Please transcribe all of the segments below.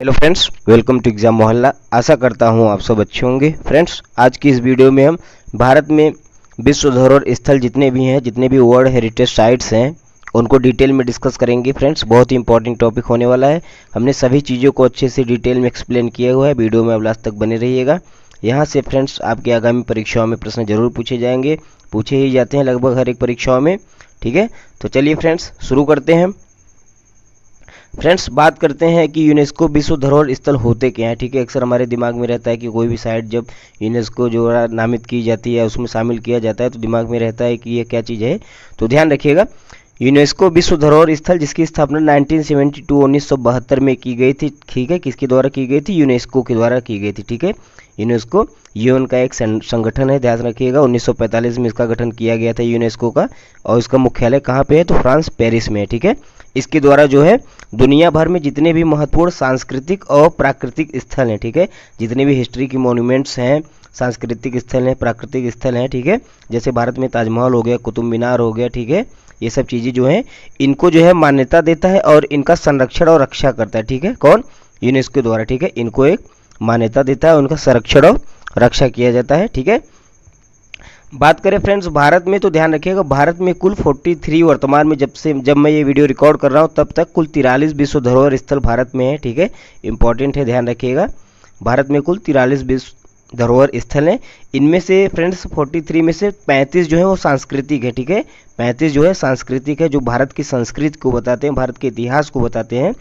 Hello friends, welcome to exam Mohalla. आशा करता हूँ आप सब अच्छे होंगे। फ्रेंड्स, आज की इस वीडियो में हम भारत में विश्व धरोहर स्थल जितने भी हैं, जितने भी वर्ल्ड हेरिटेज साइट्स हैं, उनको डिटेल में डिस्कस करेंगे। फ्रेंड्स, बहुत ही इंपॉर्टेंट टॉपिक होने वाला है। हमने सभी चीज़ों को अच्छे से डिटेल में एक्सप्लेन किया हुआ है। वीडियो में आप लास्ट तक बने रहिएगा। यहाँ से फ्रेंड्स आपके आगामी परीक्षाओं में प्रश्न जरूर पूछे जाएंगे, पूछे ही जाते हैं लगभग हर एक परीक्षाओं में। ठीक है, तो चलिए फ्रेंड्स शुरू करते हैं। फ्रेंड्स, बात करते हैं कि यूनेस्को विश्व धरोहर स्थल होते क्या हैं। ठीक है, अक्सर हमारे दिमाग में रहता है कि कोई भी साइट जब यूनेस्को जो नामित की जाती है, उसमें शामिल किया जाता है, तो दिमाग में रहता है कि ये क्या चीज़ है। तो ध्यान रखिएगा, यूनेस्को विश्व धरोहर स्थल जिसकी स्थापना 1972 1972 में की गई थी। ठीक है, किसके द्वारा की गई थी? यूनेस्को के द्वारा की गई थी। ठीक है, यूनेस्को यूएन का एक संगठन है, ध्यान रखिएगा। 1945 में इसका गठन किया गया था यूनेस्को का, और इसका मुख्यालय कहाँ पे है? तो फ्रांस, पेरिस में है। ठीक है, इसके द्वारा जो है दुनिया भर में जितने भी महत्वपूर्ण सांस्कृतिक और प्राकृतिक स्थल हैं, ठीक है, जितने भी हिस्ट्री की मॉन्यूमेंट्स हैं, सांस्कृतिक स्थल हैं, प्राकृतिक स्थल हैं, ठीक है, जैसे भारत में ताजमहल हो गया, कुतुब मीनार हो गया, ठीक है, ये सब चीज़ें जो हैं इनको जो है मान्यता देता है और इनका संरक्षण और रक्षा करता है। ठीक है, कौन? यूनेस्को द्वारा। ठीक है, इनको एक मान्यता देता है, उनका संरक्षण और रक्षा किया जाता है। ठीक है, बात करें फ्रेंड्स भारत में, तो ध्यान रखिएगा भारत में कुल 43 वर्तमान में जब मैं ये वीडियो रिकॉर्ड कर रहा हूँ तब तक कुल 43 विश्व धरोहर स्थल भारत में है। ठीक है, इंपॉर्टेंट है, ध्यान रखिएगा। भारत में कुल 43 विश्व धरोहर स्थल हैं। इनमें से फ्रेंड्स 43 में से 35 जो है वो सांस्कृतिक है। ठीक है, 35 जो है सांस्कृतिक है, जो भारत की संस्कृति को बताते हैं, भारत के इतिहास को बताते हैं,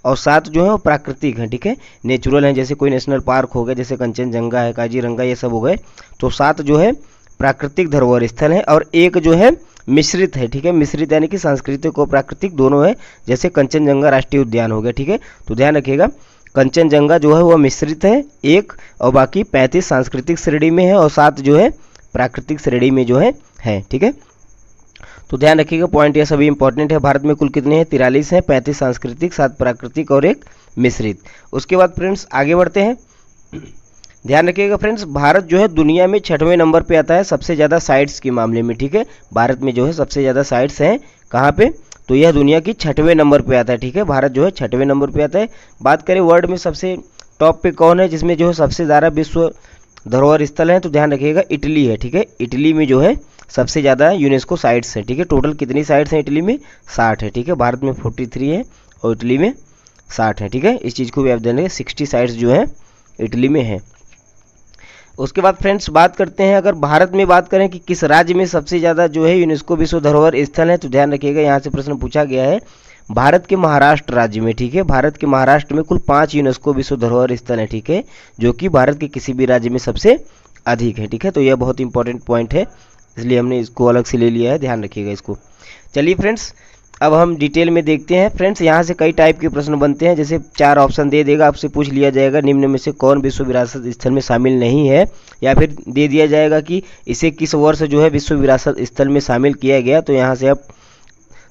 और 7 जो है वो प्राकृतिक हैं। ठीक है, नेचुरल हैं, जैसे कोई नेशनल पार्क हो गया, जैसे कंचनजंगा है, काजीरंगा, ये सब हो गए। तो 7 जो है प्राकृतिक धरोहर स्थल है और एक जो है मिश्रित है। ठीक है, मिश्रित यानी कि सांस्कृतिक और प्राकृतिक दोनों है, जैसे कंचनजंगा राष्ट्रीय उद्यान हो गया। ठीक है, तो ध्यान रखिएगा कंचनजंगा जो है वह मिश्रित है एक, और बाकी 35 सांस्कृतिक श्रेणी में है और 7 जो है प्राकृतिक श्रेणी में जो है। ठीक है, तो ध्यान रखिएगा, पॉइंट ये सभी इंपॉर्टेंट है। भारत में कुल कितने हैं? 43 हैं, 35 सांस्कृतिक, 7 प्राकृतिक और एक मिश्रित। उसके बाद फ्रेंड्स आगे बढ़ते हैं। ध्यान रखिएगा फ्रेंड्स, भारत जो है दुनिया में 6वें नंबर पे आता है सबसे ज़्यादा साइट्स के मामले में। ठीक है, भारत में जो है सबसे ज़्यादा साइट्स हैं कहाँ पे? तो यह दुनिया की 6वें नंबर पे आता है। ठीक है, भारत जो है 6वें नंबर पे आता है। बात करें वर्ल्ड में सबसे टॉप पे कौन है जिसमें जो है सबसे ज़्यादा विश्व धरोहर स्थल है, तो ध्यान रखिएगा इटली है। ठीक है, इटली में जो है सबसे ज़्यादा यूनेस्को साइट्स है। ठीक है, टोटल कितनी साइट्स हैं इटली में? 60 है। ठीक है, भारत में 43 है और इटली में 60 है। ठीक है, इस चीज़ को भी आप जान लेंगे, 60 साइट्स जो है इटली में है। उसके बाद फ्रेंड्स बात करते हैं, अगर भारत में बात करें कि किस राज्य में सबसे ज़्यादा जो है यूनेस्को विश्व धरोहर स्थल है, तो ध्यान रखिएगा यहाँ से प्रश्न पूछा गया है भारत के महाराष्ट्र राज्य में। ठीक है, भारत के महाराष्ट्र में कुल 5 यूनेस्को विश्व धरोहर स्थल है। ठीक है, जो कि भारत के किसी भी राज्य में सबसे अधिक है। ठीक है, तो यह बहुत इंपॉर्टेंट पॉइंट है, इसलिए हमने इसको अलग से ले लिया है, ध्यान रखिएगा इसको। चलिए फ्रेंड्स, अब हम डिटेल में देखते हैं। फ्रेंड्स, यहाँ से कई टाइप के प्रश्न बनते हैं, जैसे 4 ऑप्शन दे देगा, आपसे पूछ लिया जाएगा निम्न में से कौन विश्व विरासत स्थल में शामिल नहीं है, या फिर दे दिया जाएगा कि इसे किस वर्ष जो है विश्व विरासत स्थल में शामिल किया गया। तो यहाँ से आप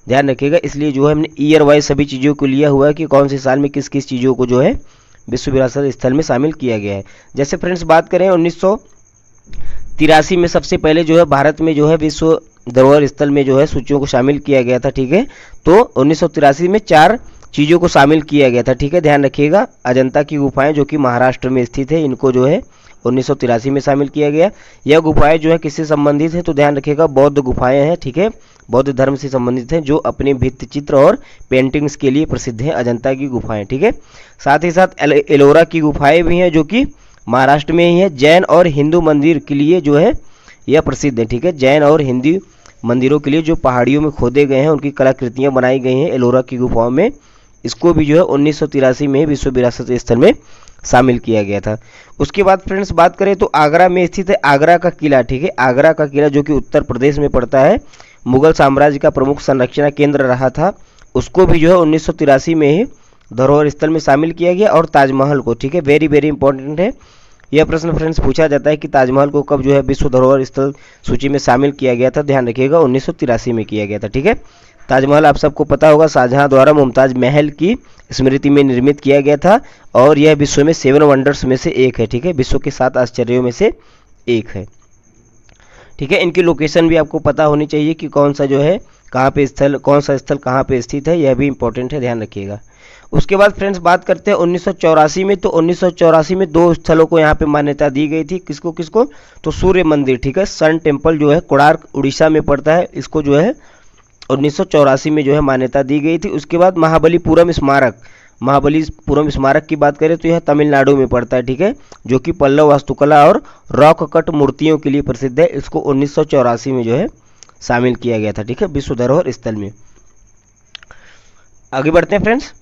ध्यान रखिएगा, इसलिए जो है हमने ईयर वाइज सभी चीज़ों को लिया हुआ है कि कौन से साल में किस किस चीज़ों को जो है विश्व विरासत स्थल में शामिल किया गया है। जैसे फ्रेंड्स बात करें 1983 में सबसे पहले जो है भारत में जो है विश्व धरोहर स्थल में जो है सूचियों को शामिल किया गया था। ठीक है, तो 1983 में 4 चीज़ों को शामिल किया गया था। ठीक है, ध्यान रखिएगा, अजंता की गुफाएं जो कि महाराष्ट्र में स्थित है, इनको जो है 1983 में शामिल किया गया। यह गुफाएं जो है किससे संबंधित है? तो ध्यान रखिएगा बौद्ध गुफाएं हैं। ठीक है, बौद्ध धर्म से संबंधित हैं, जो अपने भित्ति चित्र और पेंटिंग्स के लिए प्रसिद्ध हैं, अजंता की गुफाएं। ठीक है, साथ ही साथ एलोरा की गुफाएं भी हैं, जो कि महाराष्ट्र में ही है। जैन और हिंदू मंदिर के लिए जो है यह प्रसिद्ध है। ठीक है, जैन और हिंदू मंदिरों के लिए जो पहाड़ियों में खोदे गए हैं, उनकी कलाकृतियां बनाई गई हैं एलोरा की गुफाओं में, इसको भी जो है 1983 में विश्व विरासत स्थल में शामिल किया गया था। उसके बाद फ्रेंड्स बात करें तो आगरा में स्थित है आगरा का किला। ठीक है, आगरा का किला जो कि उत्तर प्रदेश में पड़ता है, मुगल साम्राज्य का प्रमुख संरक्षण केंद्र रहा था, उसको भी जो है 1983 में ही धरोहर स्थल में शामिल किया गया। और ताजमहल को, ठीक है, वेरी वेरी इंपॉर्टेंट है यह प्रश्न फ्रेंड्स, पूछा जाता है कि ताजमहल को कब जो है विश्व धरोहर स्थल सूची में शामिल किया गया था। ध्यान रखिएगा 1983 में किया गया था। ठीक है, ताजमहल आप सबको पता होगा शाहजहां द्वारा मुमताज महल की स्मृति में निर्मित किया गया था, और यह विश्व में 7 वंडर्स में से एक है। ठीक है, विश्व के 7 आश्चर्यों में से एक है। ठीक है, इनकी लोकेशन भी आपको पता होनी चाहिए कि कौन सा जो है कहाँ पे स्थल, कौन सा स्थल कहाँ पे स्थित है, यह भी इंपॉर्टेंट है, ध्यान रखिएगा। उसके बाद फ्रेंड्स बात करते हैं 1984 में। तो 1984 में दो स्थलों को यहाँ पे मान्यता दी गई थी। किसको किसको? तो सूर्य मंदिर, ठीक है, सन टेम्पल जो है कोणार्क उड़ीसा में पड़ता है, इसको जो है 1984 में जो है मान्यता दी गई थी। उसके बाद महाबलीपुरम स्मारक, महाबलीपुरम स्मारक की बात करें तो यह तमिलनाडु में पड़ता है, ठीक है, जो कि पल्लव वास्तुकला और रॉक कट मूर्तियों के लिए प्रसिद्ध है। इसको 1984 में जो है शामिल किया गया था, ठीक है, विश्व धरोहर स्थल में। आगे बढ़ते हैं फ्रेंड्स।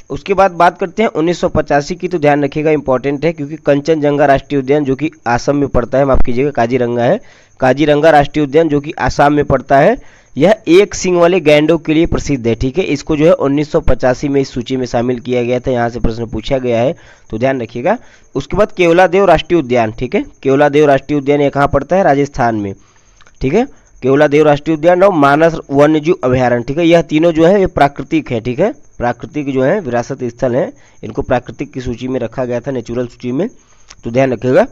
उसके बाद बात करते हैं 1985 की। तो ध्यान रखिएगा, इंपॉर्टेंट है, क्योंकि कंचनजंगा राष्ट्रीय उद्यान जो कि आसाम में पड़ता है, माफ कीजिएगा काजीरंगा है, काजीरंगा राष्ट्रीय उद्यान जो कि आसाम में पड़ता है, यह एक सींग वाले गैंडों के लिए प्रसिद्ध है, ठीक है। इसको जो है 1985 में इस सूची में शामिल किया गया था। यहाँ से प्रश्न पूछा गया है, तो ध्यान रखिएगा। उसके बाद केवलादेव राष्ट्रीय उद्यान, ठीक है, केवलादेव राष्ट्रीय उद्यान ये कहाँ पड़ता है? राजस्थान में, ठीक है। केवलादेव राष्ट्रीय उद्यान और मानस वन्यजीव अभयारण्य, ठीक है, यह तीनों जो है ये प्राकृतिक है, ठीक है, प्राकृतिक जो है विरासत स्थल है, इनको प्राकृतिक की सूची में रखा गया था, नेचुरल सूची में। तो ध्यान रखिएगा,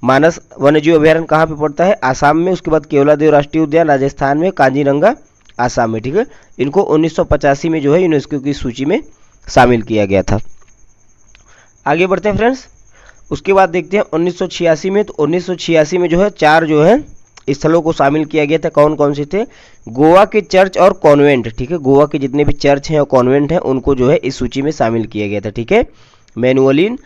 मानस वन्यजीव अभयारण्य कहाँ पे पड़ता है? आसाम में। उसके बाद केवलादेव राष्ट्रीय उद्यान राजस्थान में, काजीरंगा आसाम में, ठीक है। इनको 1985 में जो है यूनेस्को की सूची में शामिल किया गया था। आगे बढ़ते हैं फ्रेंड्स। उसके बाद देखते हैं 1986 में। तो 1986 में जो है 4 जो है स्थलों को शामिल किया गया था। कौन कौन से थे? गोवा के चर्च और कॉन्वेंट, ठीक है, गोवा के जितने भी चर्च हैं और कॉन्वेंट हैं उनको जो है इस सूची में शामिल किया गया था, ठीक है। मैनुअलिन,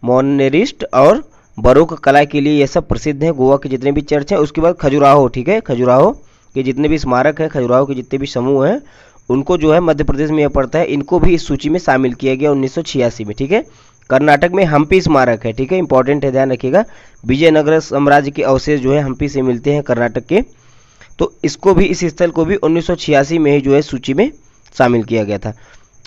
मोनेरिस्ट और बरोक कला के लिए ये सब प्रसिद्ध हैं, गोवा के जितने भी चर्च हैं। उसके बाद खजुराहो, ठीक है, खजुराहो के जितने भी स्मारक हैं, खजुराहो के जितने भी समूह हैं, उनको जो है मध्य प्रदेश में यह पड़ता है, इनको भी इस सूची में शामिल किया गया 1986 में, ठीक है। कर्नाटक में हम्पी स्मारक है, ठीक है, इंपॉर्टेंट है, ध्यान रखिएगा। विजयनगर साम्राज्य के अवशेष जो है हम्पी से मिलते हैं कर्नाटक के, तो इसको भी, इस स्थल को भी 1986 में ही जो है सूची में शामिल किया गया था।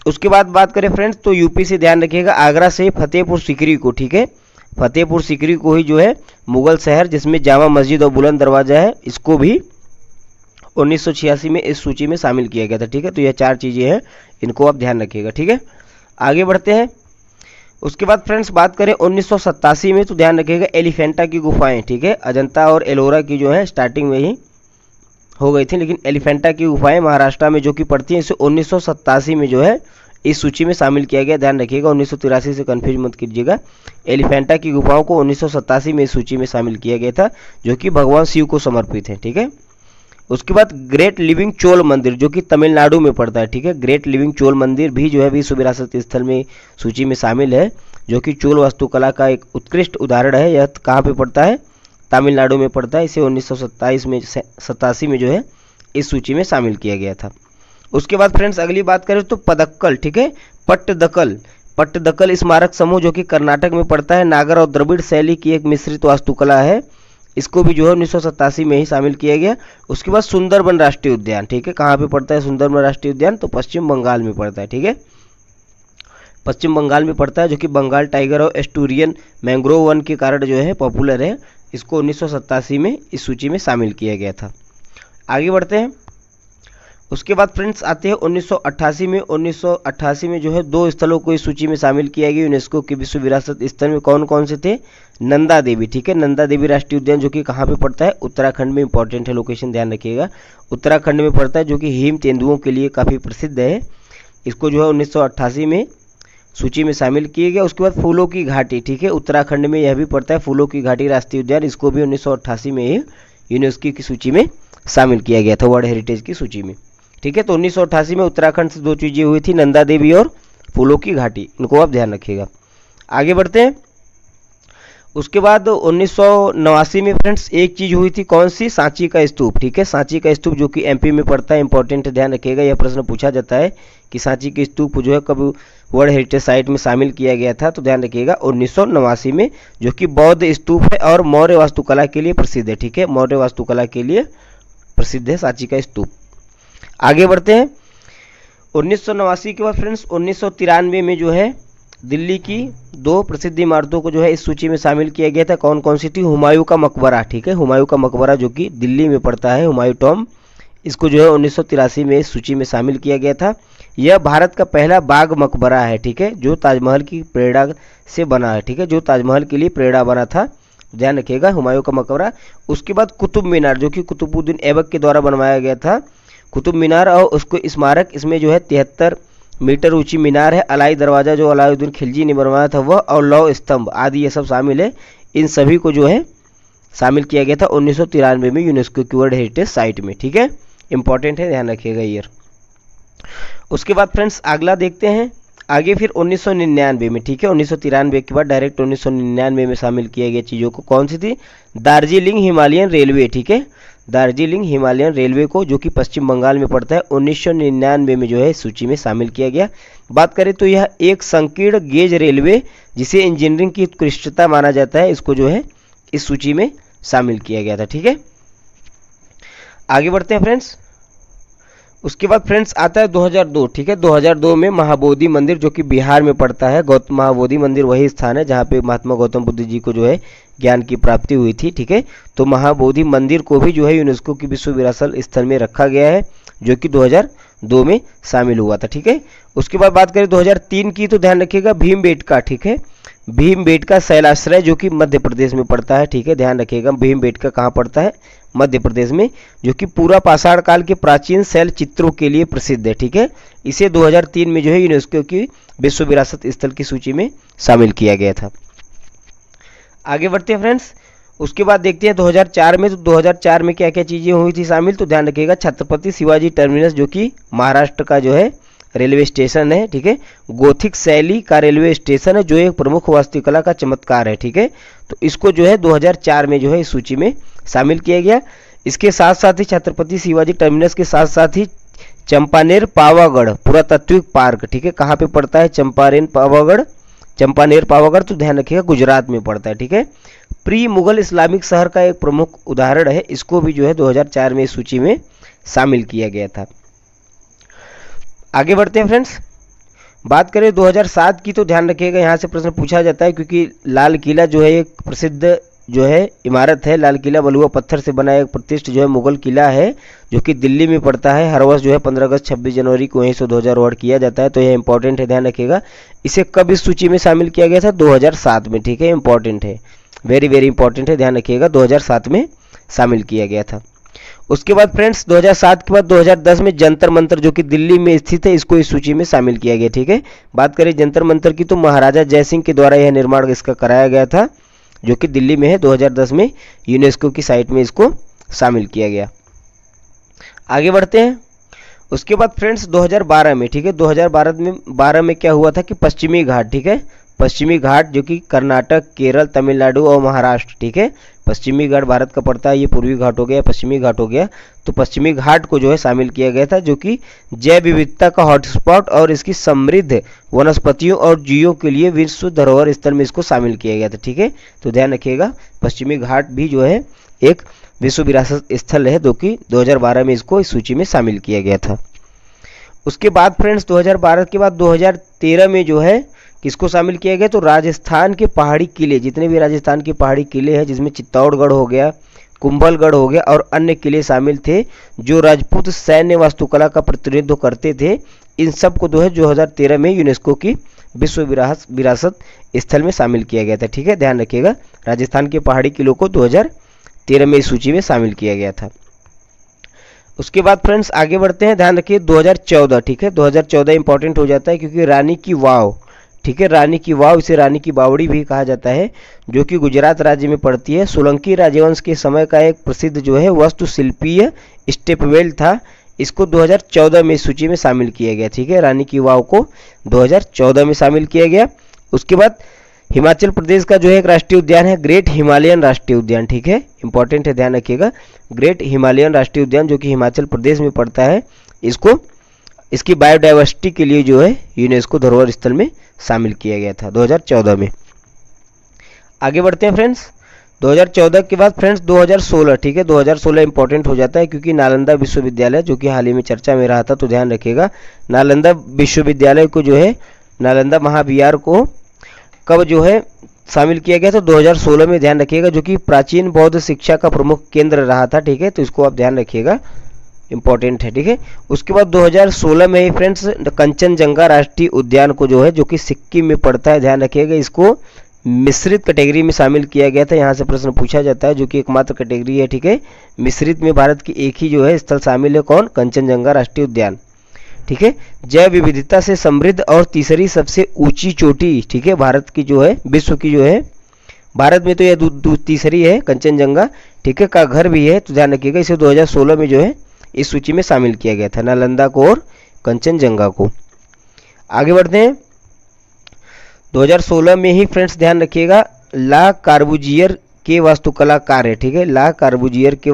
उसके बाद बात करें फ्रेंड्स, तो यूपी से ध्यान रखिएगा, आगरा से फतेहपुर सीकरी को, ठीक है, फतेहपुर सीकरी को ही जो है मुगल शहर जिसमें जामा मस्जिद और बुलंद दरवाजा है, इसको भी 1986 में इस सूची में शामिल किया गया था, ठीक है। तो यह 4 चीज़ें हैं, इनको आप ध्यान रखिएगा, ठीक है। आगे बढ़ते हैं। उसके बाद फ्रेंड्स बात करें 1987 में। तो ध्यान रखिएगा, एलिफेंटा की गुफाएं, ठीक है, अजंता और एलोरा की जो है स्टार्टिंग में ही हो गई थी, लेकिन एलिफेंटा की गुफाएं महाराष्ट्र में जो कि पड़ती हैं, इसे 1987 में जो है इस सूची में शामिल किया गया। ध्यान रखिएगा, 1983 से कंफ्यूज मत कीजिएगा। एलिफेंटा की गुफाओं को 1987 में इस सूची में शामिल किया गया था, जो कि भगवान शिव को समर्पित है, ठीक है। उसके बाद ग्रेट लिविंग चोल मंदिर जो कि तमिलनाडु में पड़ता है, ठीक है, ग्रेट लिविंग चोल मंदिर भी जो है विश्व विरासत स्थल में सूची में शामिल है, जो कि चोल वास्तुकला का एक उत्कृष्ट उदाहरण है। यह कहाँ पे पड़ता है? तमिलनाडु में पड़ता है। इसे 1987 में जो है इस सूची में शामिल किया गया था। उसके बाद फ्रेंड्स अगली बात करें तो पदक्कल, ठीक है, पट्टदकल स्मारक समूह जो कि कर्नाटक में पड़ता है, नागर और द्रविड़ शैली की एक मिश्रित वास्तुकला है, इसको भी जो है 1987 में ही शामिल किया गया। उसके बाद सुंदरबन राष्ट्रीय उद्यान, ठीक है, कहाँ पे पड़ता है सुंदरबन राष्ट्रीय उद्यान? तो पश्चिम बंगाल में पड़ता है, ठीक है, पश्चिम बंगाल में पड़ता है, जो कि बंगाल टाइगर और एस्टूरियन मैंग्रोव वन के कारण जो है पॉपुलर है। इसको 1987 में इस सूची में शामिल किया गया था। आगे बढ़ते हैं। उसके बाद फ्रेंड्स आते हैं 1988 में। 1988 में जो है 2 स्थलों को इस सूची में शामिल किया गया यूनेस्को की विश्व विरासत स्थल में। कौन कौन से थे? नंदा देवी, ठीक है, नंदा देवी राष्ट्रीय उद्यान जो कि कहाँ पे पड़ता है? उत्तराखंड में। इंपॉर्टेंट है, लोकेशन ध्यान रखिएगा, उत्तराखंड में पड़ता है, जो कि हिम तेंदुओं के लिए काफ़ी प्रसिद्ध है। इसको जो है 1988 में सूची में शामिल किया गया। उसके बाद फूलों की घाटी, ठीक है, उत्तराखंड में यह भी पड़ता है, फूलों की घाटी राष्ट्रीय उद्यान, इसको भी 1988 में ही यूनेस्को की सूची में शामिल किया गया था, वर्ल्ड हेरिटेज की सूची में, ठीक है। तो 1988 में उत्तराखंड से 2 चीज़ें हुई थी, नंदा देवी और फूलों की घाटी, इनको आप ध्यान रखिएगा। आगे बढ़ते हैं। उसके बाद 1989 में फ्रेंड्स एक चीज़ हुई थी, कौन सी? सांची का स्तूप, ठीक है, सांची का स्तूप जो कि एमपी में पड़ता है। इंपॉर्टेंट है, ध्यान रखिएगा, यह प्रश्न पूछा जाता है कि सांची के स्तूप जो है कब वर्ल्ड हेरिटेज साइट में शामिल किया गया था? तो ध्यान रखिएगा 1989 में, जो कि बौद्ध स्तूप है और मौर्य वास्तुकला के लिए प्रसिद्ध है, ठीक है, मौर्य वास्तुकला के लिए प्रसिद्ध है सांची का स्तूप। आगे बढ़ते हैं। 1989 के बाद फ्रेंड्स 1993 में जो है दिल्ली की 2 प्रसिद्ध इमारतों को जो है इस सूची में शामिल किया गया था। कौन कौन सी थी? हुमायूं का मकबरा, ठीक है, हुमायूं का मकबरा जो कि दिल्ली में पड़ता है, हुमायूं टॉम, इसको जो है 1983 में इस सूची में शामिल किया गया था। यह भारत का पहला बाग मकबरा है, ठीक है, जो ताजमहल की प्रेरणा से बना है, ठीक है, जो ताजमहल के लिए प्रेरणा बना था, ध्यान रखिएगा, हुमायूं का मकबरा। उसके बाद कुतुब मीनार जो कि कुतुबुद्दीन ऐबक के द्वारा बनवाया गया था, कुतुब मीनार और उसको स्मारक, इसमें जो है 73 मीटर ऊंची मीनार है, अलाई दरवाज़ा जो अलाउद्दीन खिलजी ने बनवाया था वह, और लौह स्तंभ आदि ये सब शामिल है। इन सभी को जो है शामिल किया गया था 1993 में यूनेस्को की वर्ल्ड हेरिटेज साइट में। ठीक है, इंपॉर्टेंट है, ध्यान रखिएगा ईयर। उसके बाद फ्रेंड्स अगला देखते हैं आगे फिर 1999 में। ठीक है, 1993 के बाद डायरेक्ट 1999 में शामिल किया गया चीज़ों को, कौन सी थी? Darjeeling Himalayan railway. ठीक है, दार्जिलिंग हिमालयन रेलवे को, जो कि पश्चिम बंगाल में पड़ता है, 1999 में जो है सूची में शामिल किया गया। बात करें तो यह एक संकीर्ण गेज रेलवे जिसे इंजीनियरिंग की उत्कृष्टता माना जाता है, इसको जो है इस सूची में शामिल किया गया था। ठीक है, आगे बढ़ते हैं फ्रेंड्स। उसके बाद फ्रेंड्स आता है 2002। ठीक है, 2002 में महाबोधि मंदिर जो कि बिहार में पड़ता है, गौतम महाबोधि मंदिर वही स्थान है जहाँ पे महात्मा गौतम बुद्ध जी को जो है ज्ञान की प्राप्ति हुई थी। ठीक है, तो महाबोधि मंदिर को भी जो है यूनेस्को की विश्व विरासत स्थल में रखा गया है, जो कि 2002 में शामिल हुआ था। ठीक है, उसके बाद बात करें 2003 की, तो ध्यान रखिएगा भीमबेटका। ठीक है, भीमबेटका शैलाश्रय जो कि मध्य प्रदेश में पड़ता है। ठीक है, ध्यान रखिएगा भीमबेटका कहाँ पड़ता है? मध्य प्रदेश में, जो कि पूरा पाषाण काल के प्राचीन शैल चित्रों के लिए प्रसिद्ध है। ठीक है, इसे 2003 में जो है यूनेस्को की विश्व विरासत स्थल की सूची में शामिल किया गया था। आगे बढ़ते हैं फ्रेंड्स। उसके बाद देखते हैं 2004 में। तो 2004 में क्या क्या चीज़ें हुई थी शामिल, तो ध्यान रखिएगा छत्रपति शिवाजी टर्मिनस जो कि महाराष्ट्र का जो है रेलवे स्टेशन है। ठीक है, गोथिक शैली का रेलवे स्टेशन है जो एक प्रमुख वास्तुकला का चमत्कार है। ठीक है, तो इसको जो है 2004 में जो है इस सूची में शामिल किया गया। इसके साथ साथ ही छत्रपति शिवाजी टर्मिनस के साथ साथ ही चंपानेर पावागढ़ पुरातात्विक पार्क, ठीक है, कहाँ पे पड़ता है? चंपानेर पावागढ़, तो ध्यान रखिएगा गुजरात में पड़ता है। ठीक है, प्री मुगल इस्लामिक शहर का एक प्रमुख उदाहरण है, इसको भी जो है 2004 में इस सूची में शामिल किया गया था। आगे बढ़ते हैं फ्रेंड्स। बात करें 2007 की, तो ध्यान रखिएगा यहाँ से प्रश्न पूछा जाता है, क्योंकि लाल किला जो है एक प्रसिद्ध जो है इमारत है। लाल किला बलुआ पत्थर से बना एक प्रतिष्ठित जो है मुगल किला है, जो कि दिल्ली में पड़ता है। हर वर्ष जो है 15 अगस्त 26 जनवरी को यहीं से 2000 अवार्ड किया जाता है, तो यह इंपॉर्टेंट है, ध्यान रखिएगा। इसे कब इस सूची में शामिल किया गया था? 2007 में। ठीक है, इंपॉर्टेंट है, वेरी वेरी इंपॉर्टेंट है, ध्यान रखिएगा, 2007 में शामिल किया गया था। उसके बाद फ्रेंड्स 2007 के बाद 2010 में जंतर मंतर जो कि दिल्ली में स्थित है, इसको इस सूची में शामिल किया गया। ठीक है, बात करें जंतर मंतर की, तो महाराजा जयसिंह के द्वारा यह निर्माण इसका कराया गया था, जो कि दिल्ली में है। 2010 में यूनेस्को की साइट में इसको शामिल किया गया। आगे बढ़ते हैं। उसके बाद फ्रेंड्स 2012 में, ठीक है, 2012 में क्या हुआ था कि पश्चिमी घाट, ठीक है, पश्चिमी घाट जो कि कर्नाटक, केरल, तमिलनाडु और महाराष्ट्र, ठीक है, पश्चिमी घाट भारत का पड़ता है, ये पूर्वी घाट हो गया, पश्चिमी घाट हो गया, तो पश्चिमी घाट को जो है शामिल किया गया था, जो कि जैव विविधता का हॉटस्पॉट और इसकी समृद्ध वनस्पतियों और जीवों के लिए विश्व धरोहर स्थल में इसको शामिल किया गया था। ठीक है, तो ध्यान रखिएगा पश्चिमी घाट भी जो है एक विश्व विरासत स्थल है, जो कि 2012 में इसको इस सूची में शामिल किया गया था। उसके बाद फ्रेंड्स 2012 के बाद 2013 में जो है किसको शामिल किया गया, तो राजस्थान के पहाड़ी किले, जितने भी राजस्थान के पहाड़ी किले हैं, जिसमें चित्तौड़गढ़ हो गया, कुंभलगढ़ हो गया और अन्य किले शामिल थे, जो राजपूत सैन्य वास्तुकला का प्रतिनिधित्व करते थे, इन सब को 2013 में यूनेस्को की विश्व विरासत स्थल में शामिल किया गया था। ठीक है, ध्यान रखिएगा, राजस्थान के पहाड़ी किलों को 2013 में इस सूची में शामिल किया गया था। उसके बाद फ्रेंड्स आगे बढ़ते हैं, ध्यान रखिए 2014, ठीक है, 2014 इंपॉर्टेंट हो जाता है, क्योंकि रानी की वाव, ठीक है, रानी की वाव, इसे रानी की बावड़ी भी कहा जाता है, जो कि गुजरात राज्य में पड़ती है। सोलंकी राजवंश के समय का एक प्रसिद्ध जो है वास्तुशिल्पीय स्टेपवेल था, इसको 2014 में इस सूची में शामिल किया गया। ठीक है, रानी की वाव को 2014 में शामिल किया गया। उसके बाद हिमाचल प्रदेश का जो है एक राष्ट्रीय उद्यान है, ग्रेट हिमालयन राष्ट्रीय उद्यान, ठीक है, इंपॉर्टेंट है, ध्यान रखिएगा, ग्रेट हिमालयन राष्ट्रीय उद्यान जो कि हिमाचल प्रदेश में पड़ता है, इसको इसकी बायोडाइवर्सिटी के लिए जो है यूनेस्को धरोहर स्थल में शामिल किया गया था 2014 में। आगे बढ़ते हैं फ्रेंड्स, 2014 के बाद फ्रेंड्स 2016, ठीक है, 2016 इंपॉर्टेंट हो जाता है, क्योंकि नालंदा विश्वविद्यालय जो कि हाल ही में चर्चा में रहा था, तो ध्यान रखिएगा नालंदा विश्वविद्यालय को जो है, नालंदा महाविहार को कब जो है शामिल किया गया, तो 2016 में, ध्यान रखिएगा, जो कि प्राचीन बौद्ध शिक्षा का प्रमुख केंद्र रहा था। ठीक है, तो इसको आप ध्यान रखिएगा, इंपॉर्टेंट है। ठीक है, उसके बाद 2016 में ही फ्रेंड्स कंचनजंगा राष्ट्रीय उद्यान को जो है, जो कि सिक्किम में पड़ता है, ध्यान रखिएगा, इसको मिश्रित कैटेगरी में शामिल किया गया था। यहाँ से प्रश्न पूछा जाता है, जो कि एकमात्र कैटेगरी है। ठीक है, मिश्रित में भारत की एक ही जो है स्थल शामिल है, कौन? कंचनजंगा राष्ट्रीय उद्यान। ठीक है, जैव विविधता से समृद्ध और तीसरी सबसे ऊंची चोटी, ठीक है, भारत की जो है, विश्व की जो है, भारत में तो यह तीसरी है कंचनजंगा, ठीक है, का घर भी है। तो ध्यान रखिएगा, इसे 2016 में जो है इस सूची में शामिल किया गया था, नालंदा को और कंचनजंगा को। आगे बढ़ते हैं, 2016 में ही फ्रेंड्स ध्यान रखिएगा, ला कार्बूजियर के वास्तुकला कार्य, ठीक है, ला कार्बूजियर के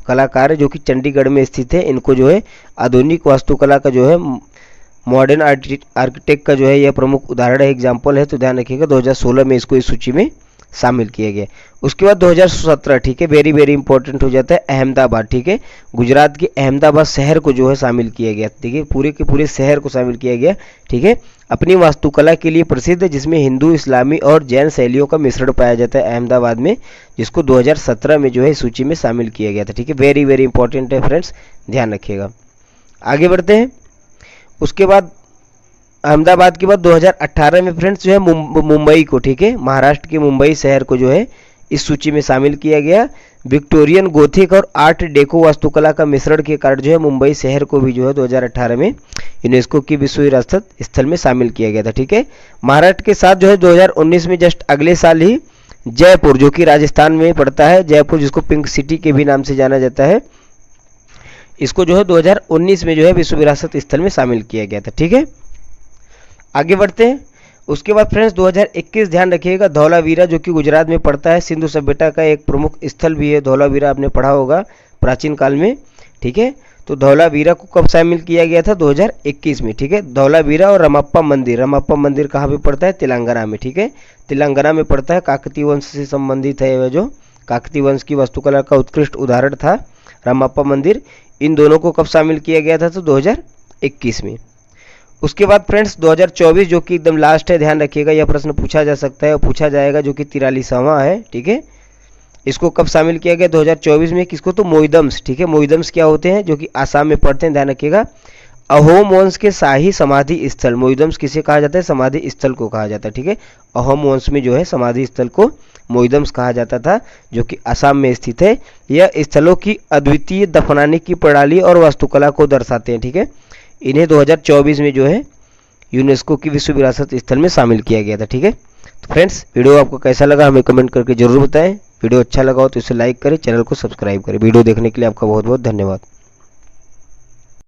कलाकार जो कि चंडीगढ़ में स्थित है, इनको जो है आधुनिक वास्तुकला का जो है, मॉडर्न आर्किटेक्ट का जो है यह प्रमुख उदाहरण है, एग्जाम्पल है। तो ध्यान रखिएगा 2016 में इसको इस सूची में शामिल किया गया। उसके बाद 2017, ठीक है, वेरी वेरी इंपॉर्टेंट हो जाता है, अहमदाबाद, ठीक है, गुजरात के अहमदाबाद शहर को जो है शामिल किया गया, ठीक है, पूरे के पूरे शहर को शामिल किया गया, ठीक है, अपनी वास्तुकला के लिए प्रसिद्ध, जिसमें हिंदू, इस्लामी और जैन शैलियों का मिश्रण पाया जाता है अहमदाबाद में, जिसको 2017 में जो है सूची में शामिल किया गया था, ठीक है, वेरी वेरी इंपॉर्टेंट है फ्रेंड्स, ध्यान रखिएगा। आगे बढ़ते हैं, उसके बाद अहमदाबाद के बाद 2018 में फ्रेंड्स जो है मुंबई को, ठीक है, महाराष्ट्र के मुंबई शहर को जो है इस सूची में शामिल किया गया। विक्टोरियन, गोथिक और आर्ट डेको वास्तुकला का मिश्रण के कारण जो है मुंबई शहर को भी जो है 2018 में यूनेस्को की विश्व विरासत स्थल में शामिल किया गया था, ठीक है। महाराष्ट्र के साथ जो है 2019 में जस्ट अगले साल ही जयपुर, जो कि राजस्थान में पड़ता है, जयपुर जिसको पिंक सिटी के भी नाम से जाना जाता है, इसको जो है 2019 में जो है विश्व विरासत स्थल में शामिल किया गया था, ठीक है। आगे बढ़ते हैं, उसके बाद फ्रेंड्स 2021 ध्यान रखिएगा, धौलावीरा जो कि गुजरात में पड़ता है, सिंधु सभ्यता का एक प्रमुख स्थल भी है धौलावीरा, आपने पढ़ा होगा प्राचीन काल में, ठीक है। तो धौलावीरा को कब शामिल किया गया था? 2021 में, ठीक है। धौलावीरा और रमप्पा मंदिर कहाँ पे पड़ता है? तेलंगाना में, ठीक है, तेलंगाना में पड़ता है। काकतीय वंश से संबंधित है, वह जो काकतीय वंश की वास्तुकला का उत्कृष्ट उदाहरण था रमप्पा मंदिर। इन दोनों को कब शामिल किया गया था? तो 2021 में। उसके बाद फ्रेंड्स 2024 जो कि एकदम लास्ट है, ध्यान रखिएगा, यह प्रश्न पूछा जा सकता है और पूछा जाएगा, जो कि 43वां है, ठीक है। इसको कब शामिल किया गया? 2024 में। किसको? तो मोइदम्स, ठीक है। मोइदम्स क्या होते हैं? जो कि आसाम में पड़ते हैं, ध्यान रखिएगा। अहोम वंश के शाही समाधि स्थल, मोइदम्स किसे कहा जाता है? समाधि स्थल को कहा जाता है, ठीक है। अहोम वंश में जो है समाधि स्थल को मोइदम्स कहा जाता था, जो कि असम में स्थित है। यह स्थलों की अद्वितीय दफनाने की प्रणाली और वास्तुकला को दर्शाते हैं, ठीक है। इन्हें 2024 में जो है यूनेस्को की विश्व विरासत स्थल में शामिल किया गया था, ठीक है। तो फ्रेंड्स वीडियो आपको कैसा लगा हमें कमेंट करके जरूर बताएं। वीडियो अच्छा लगा हो तो इसे लाइक करें, चैनल को सब्सक्राइब करें। वीडियो देखने के लिए आपका बहुत बहुत धन्यवाद।